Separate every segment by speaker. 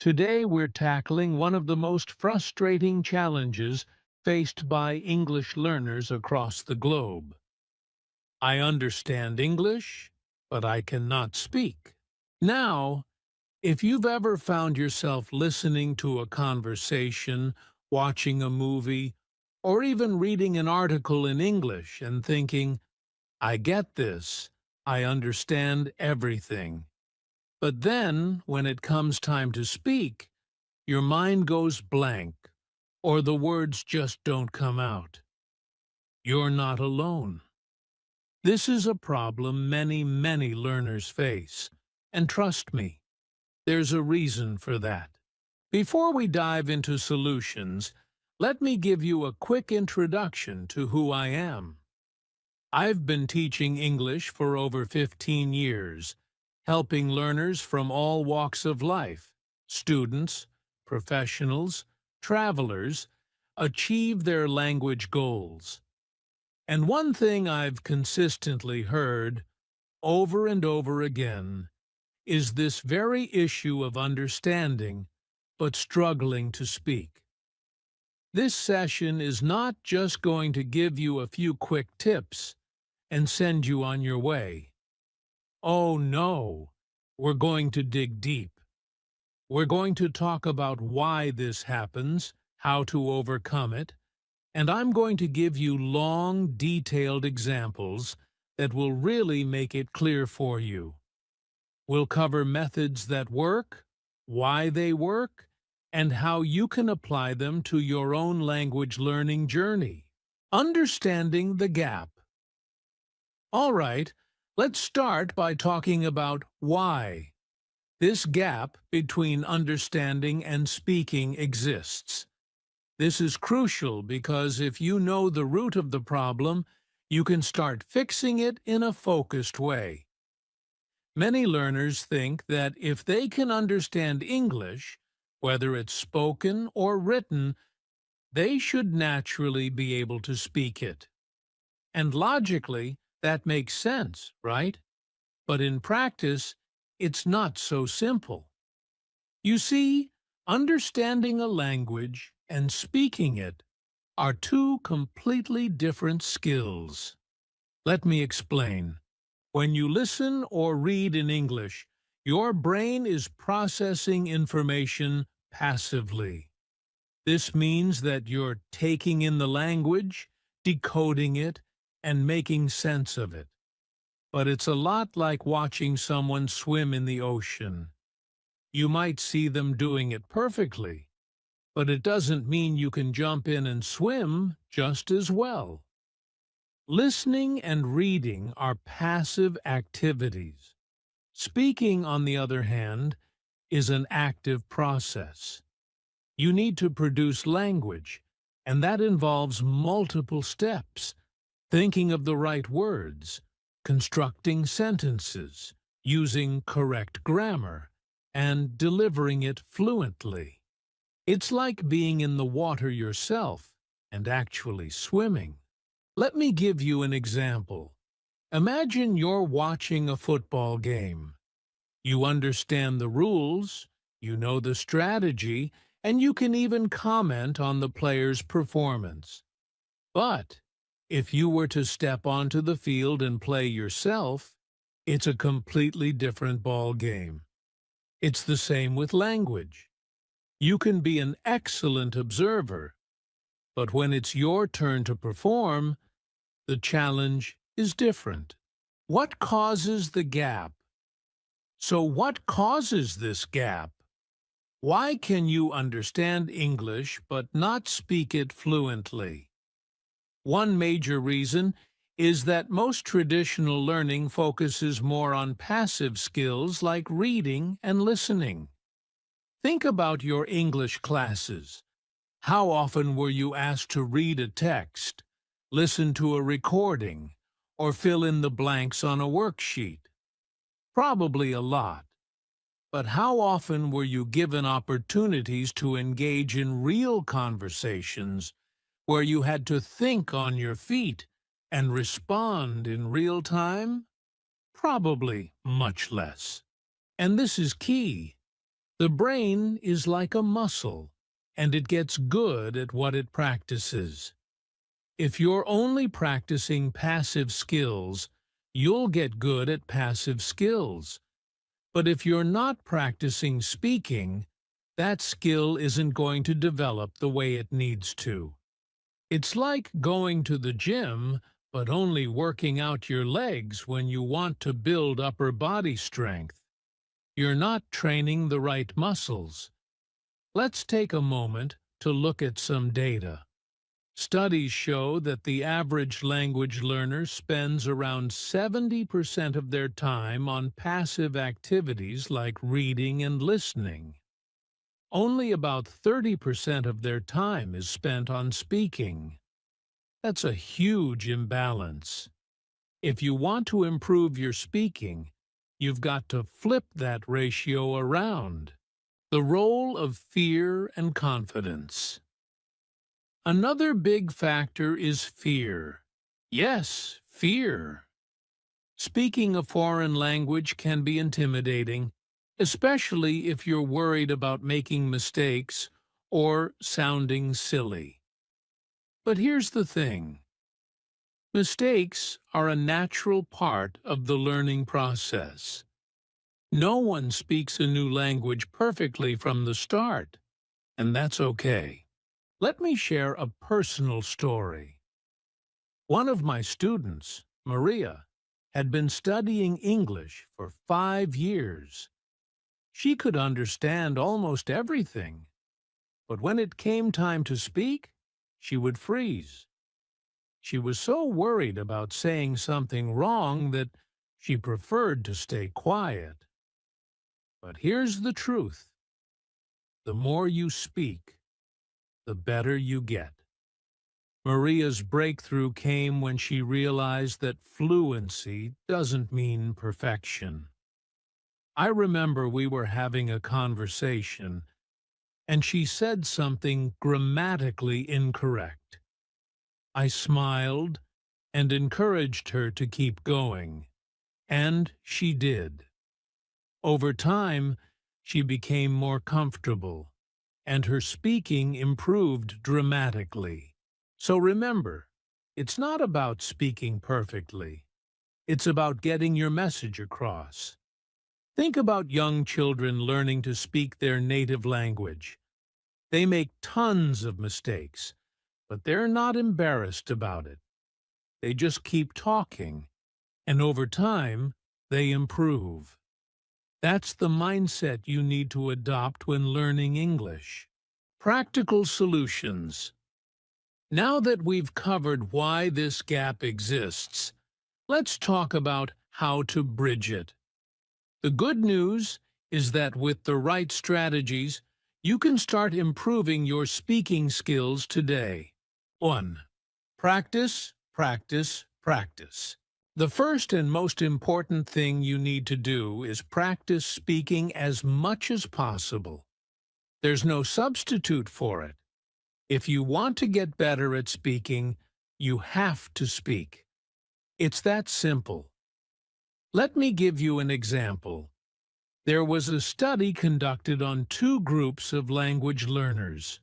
Speaker 1: Today we're tackling one of the most frustrating challenges faced by English learners across the globe. I understand English, but I cannot speak. Now, if you've ever found yourself listening to a conversation, watching a movie, or even reading an article in English and thinking, I get this, I understand everything. But then, when it comes time to speak, your mind goes blank, or the words just don't come out. You're not alone. This is a problem many learners face, and trust me, there's a reason for that. Before we dive into solutions, let me give you a quick introduction to who I am. I've been teaching English for over 15 years, helping learners from all walks of life, students, professionals, travelers, achieve their language goals. And one thing I've consistently heard, over and over again, is this very issue of understanding, but struggling to speak. This session is not just going to give you a few quick tips and send you on your way. Oh no, we're going to dig deep. We're going to talk about why this happens, how to overcome it, and I'm going to give you long, detailed examples that will really make it clear for you. We'll cover methods that work, why they work, and how you can apply them to your own language learning journey. Understanding the gap. All right, let's start by talking about why. This gap between understanding and speaking exists. This is crucial because if you know the root of the problem, you can start fixing it in a focused way. Many learners think that if they can understand English, whether it's spoken or written, they should naturally be able to speak it. And logically, that makes sense, right? But in practice, it's not so simple. You see, understanding a language and speaking it are two completely different skills. Let me explain. When you listen or read in English, your brain is processing information passively. This means that you're taking in the language, decoding it, and making sense of it. But it's a lot like watching someone swim in the ocean. You might see them doing it perfectly, but it doesn't mean you can jump in and swim just as well. Listening and reading are passive activities. Speaking, on the other hand, is an active process. You need to produce language, and that involves multiple steps. Thinking of the right words, constructing sentences, using correct grammar, and delivering it fluently. It's like being in the water yourself and actually swimming. Let me give you an example. Imagine you're watching a football game. You understand the rules, you know the strategy, and you can even comment on the player's performance. But if you were to step onto the field and play yourself, it's a completely different ball game. It's the same with language. You can be an excellent observer, but when it's your turn to perform, the challenge is different. What causes the gap? So what causes this gap? Why can you understand English but not speak it fluently? One major reason is that most traditional learning focuses more on passive skills like reading and listening. Think about your English classes. How often were you asked to read a text, listen to a recording, or fill in the blanks on a worksheet? Probably a lot. But how often were you given opportunities to engage in real conversations where you had to think on your feet and respond in real time? Probably much less. And this is key. The brain is like a muscle, and it gets good at what it practices. If you're only practicing passive skills, you'll get good at passive skills. But if you're not practicing speaking, that skill isn't going to develop the way it needs to. It's like going to the gym, but only working out your legs when you want to build upper body strength. You're not training the right muscles. Let's take a moment to look at some data. Studies show that the average language learner spends around 70% of their time on passive activities like reading and listening. Only about 30% of their time is spent on speaking. That's a huge imbalance. If you want to improve your speaking, you've got to flip that ratio around. The role of fear and confidence. Another big factor is fear. Yes, fear. Speaking a foreign language can be intimidating, especially if you're worried about making mistakes or sounding silly. But here's the thing. Mistakes are a natural part of the learning process. No one speaks a new language perfectly from the start, and that's okay. Let me share a personal story. One of my students, Maria, had been studying English for 5 years. She could understand almost everything, but when it came time to speak, she would freeze. She was so worried about saying something wrong that she preferred to stay quiet. But here's the truth. The more you speak, the better you get. Maria's breakthrough came when she realized that fluency doesn't mean perfection. I remember we were having a conversation, and she said something grammatically incorrect. I smiled and encouraged her to keep going, and she did. Over time, she became more comfortable, and her speaking improved dramatically. So remember, it's not about speaking perfectly. It's about getting your message across. Think about young children learning to speak their native language. They make tons of mistakes, but they're not embarrassed about it. They just keep talking, and over time, they improve. That's the mindset you need to adopt when learning English. Practical solutions. Now that we've covered why this gap exists, let's talk about how to bridge it. The good news is that with the right strategies, you can start improving your speaking skills today. 1. Practice, practice, practice. The first and most important thing you need to do is practice speaking as much as possible. There's no substitute for it. If you want to get better at speaking, you have to speak. It's that simple. Let me give you an example. There was a study conducted on 2 groups of language learners.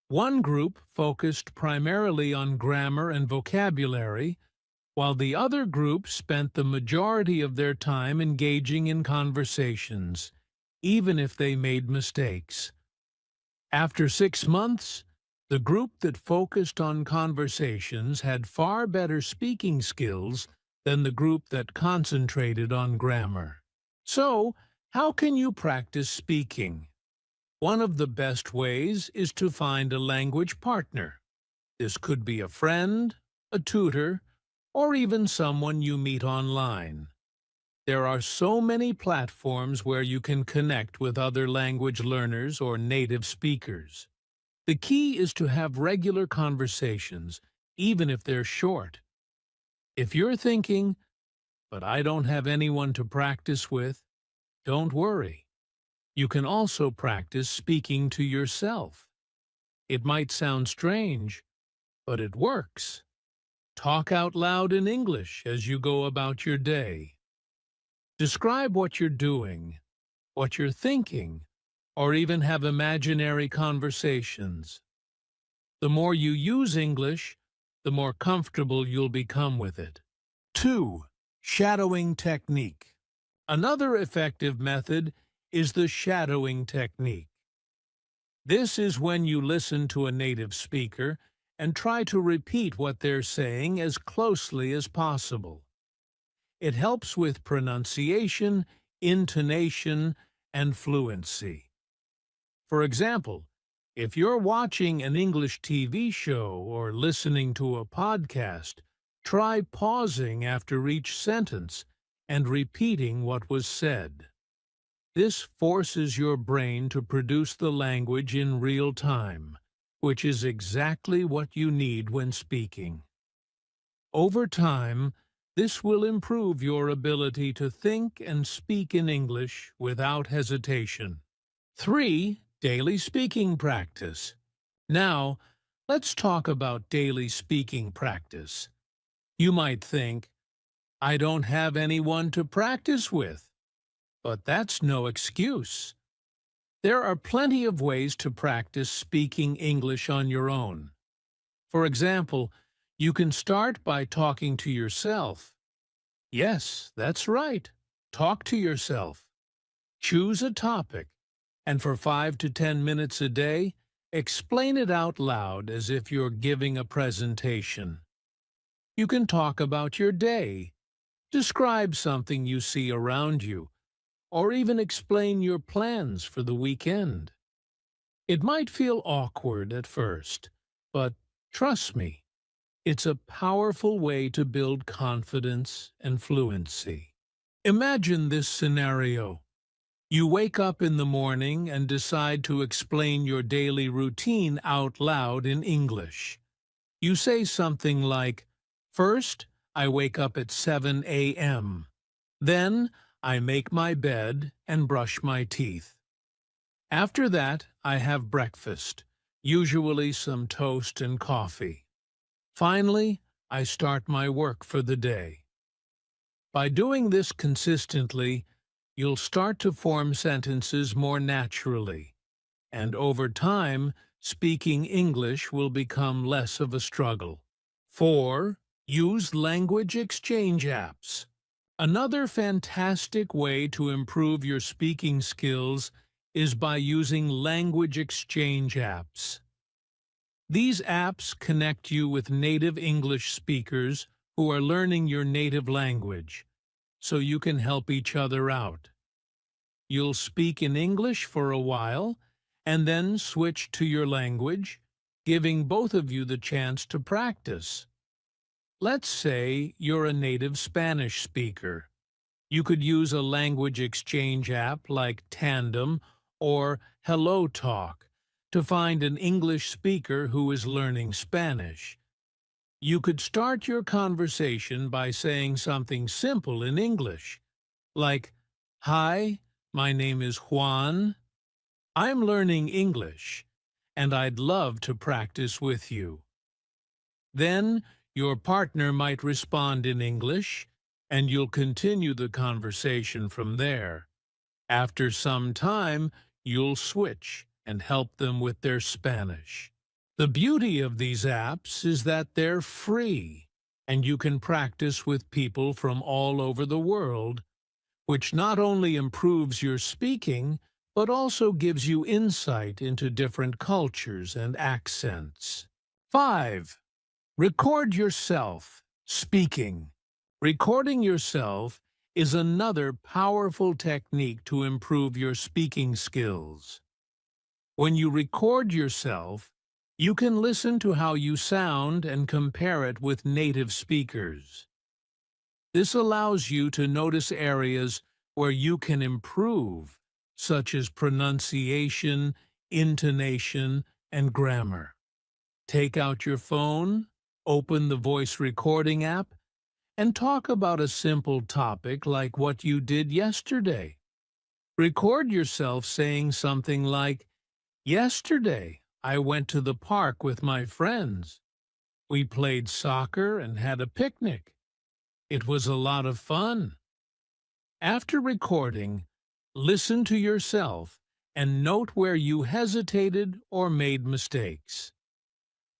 Speaker 1: One group focused primarily on grammar and vocabulary, while the other group spent the majority of their time engaging in conversations, even if they made mistakes. After 6 months, the group that focused on conversations had far better speaking skills than the group that concentrated on grammar. So, how can you practice speaking? One of the best ways is to find a language partner. This could be a friend, a tutor, or even someone you meet online. There are so many platforms where you can connect with other language learners or native speakers. The key is to have regular conversations, even if they're short. If you're thinking, "But I don't have anyone to practice with," don't worry. You can also practice speaking to yourself. It might sound strange, but it works. Talk out loud in English as you go about your day. Describe what you're doing, what you're thinking, or even have imaginary conversations. The more you use English, the more comfortable you'll become with it. 2. Shadowing technique. Another effective method is the shadowing technique. This is when you listen to a native speaker and try to repeat what they're saying as closely as possible. It helps with pronunciation, intonation, and fluency. For example, if you're watching an English TV show or listening to a podcast, try pausing after each sentence and repeating what was said. This forces your brain to produce the language in real time, which is exactly what you need when speaking. Over time, this will improve your ability to think and speak in English without hesitation. 3. Daily speaking practice. Now, let's talk about daily speaking practice. You might think, I don't have anyone to practice with. But that's no excuse. There are plenty of ways to practice speaking English on your own. For example, you can start by talking to yourself. Yes, that's right. Talk to yourself. Choose a topic, and for 5 to 10 minutes a day, explain it out loud as if you're giving a presentation. You can talk about your day, describe something you see around you, or even explain your plans for the weekend. It might feel awkward at first, but trust me, it's a powerful way to build confidence and fluency. Imagine this scenario. You wake up in the morning and decide to explain your daily routine out loud in English. You say something like, "First, I wake up at 7 a.m. Then, I make my bed and brush my teeth. After that, I have breakfast, usually some toast and coffee. Finally, I start my work for the day." By doing this consistently, you'll start to form sentences more naturally, and over time, speaking English will become less of a struggle. 4. Use language exchange apps. Another fantastic way to improve your speaking skills is by using language exchange apps. These apps connect you with native English speakers who are learning your native language, so you can help each other out. You'll speak in English for a while, and then switch to your language, giving both of you the chance to practice. Let's say you're a native Spanish speaker. You could use a language exchange app like Tandem or Hello Talk to find an English speaker who is learning Spanish. You could start your conversation by saying something simple in English, like, "Hi, my name is Juan. I'm learning English, and I'd love to practice with you." Then, your partner might respond in English, and you'll continue the conversation from there. After some time, you'll switch and help them with their Spanish. The beauty of these apps is that they're free, and you can practice with people from all over the world, which not only improves your speaking, but also gives you insight into different cultures and accents. 5. Record yourself speaking. Recording yourself is another powerful technique to improve your speaking skills. When you record yourself, you can listen to how you sound and compare it with native speakers. This allows you to notice areas where you can improve, such as pronunciation, intonation, and grammar. Take out your phone, open the voice recording app, and talk about a simple topic like what you did yesterday. Record yourself saying something like, "Yesterday, I went to the park with my friends. We played soccer and had a picnic. It was a lot of fun." After recording, listen to yourself and note where you hesitated or made mistakes.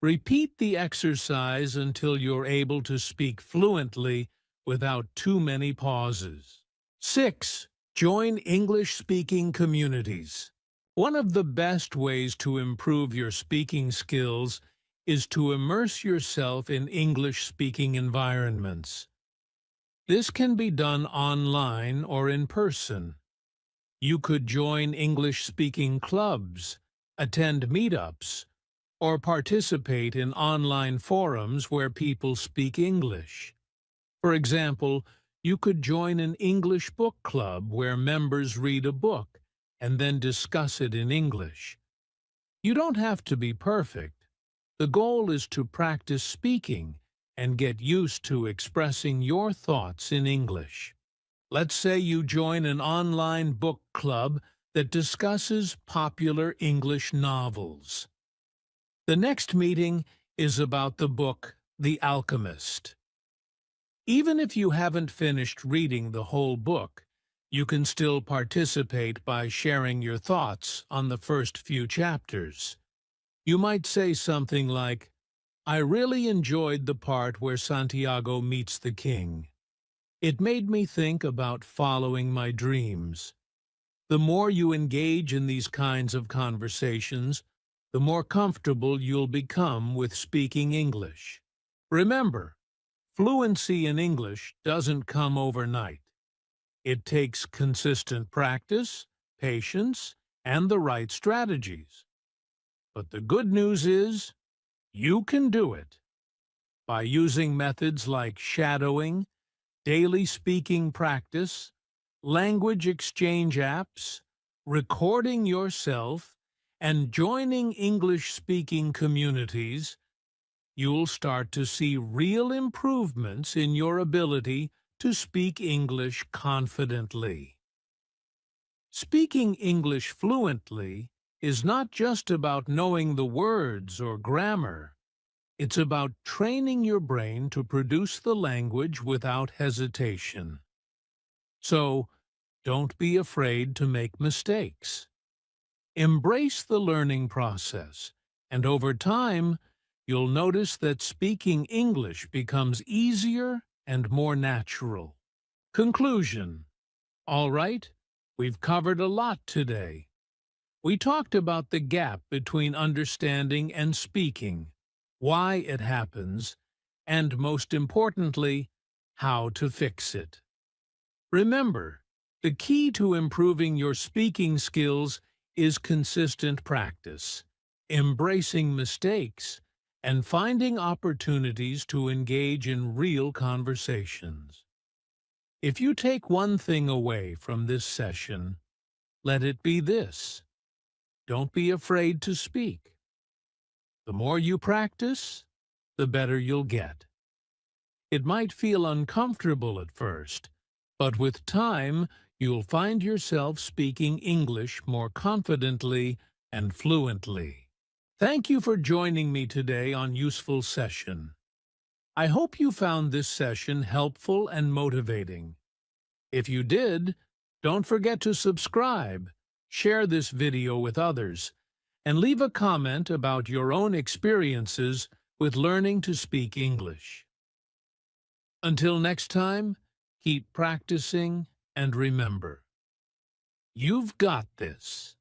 Speaker 1: Repeat the exercise until you're able to speak fluently without too many pauses. 6. Join English-speaking communities. One of the best ways to improve your speaking skills is to immerse yourself in English-speaking environments. This can be done online or in person. You could join English-speaking clubs, attend meetups, or participate in online forums where people speak English. For example, you could join an English book club where members read a book and then discuss it in English. You don't have to be perfect. The goal is to practice speaking and get used to expressing your thoughts in English. Let's say you join an online book club that discusses popular English novels. The next meeting is about the book The Alchemist. Even if you haven't finished reading the whole book, you can still participate by sharing your thoughts on the first few chapters. You might say something like, "I really enjoyed the part where Santiago meets the king. It made me think about following my dreams." The more you engage in these kinds of conversations, the more comfortable you'll become with speaking English. Remember, fluency in English doesn't come overnight. It takes consistent practice, patience, and the right strategies. But the good news is, you can do it. By using methods like shadowing, daily speaking practice, language exchange apps, recording yourself, and joining English-speaking communities, you'll start to see real improvements in your ability to speak English confidently. Speaking English fluently is not just about knowing the words or grammar. It's about training your brain to produce the language without hesitation. So, don't be afraid to make mistakes. Embrace the learning process, and over time, you'll notice that speaking English becomes easier and more natural. Conclusion. All right, we've covered a lot today. We talked about the gap between understanding and speaking, why it happens, and most importantly, how to fix it. Remember, the key to improving your speaking skills is consistent practice, embracing mistakes, and finding opportunities to engage in real conversations. If you take one thing away from this session, let it be this: don't be afraid to speak. The more you practice, the better you'll get. It might feel uncomfortable at first, but with time, you'll find yourself speaking English more confidently and fluently. Thank you for joining me today on Useful Session. I hope you found this session helpful and motivating. If you did, don't forget to subscribe, share this video with others, and leave a comment about your own experiences with learning to speak English. Until next time, keep practicing and remember, you've got this.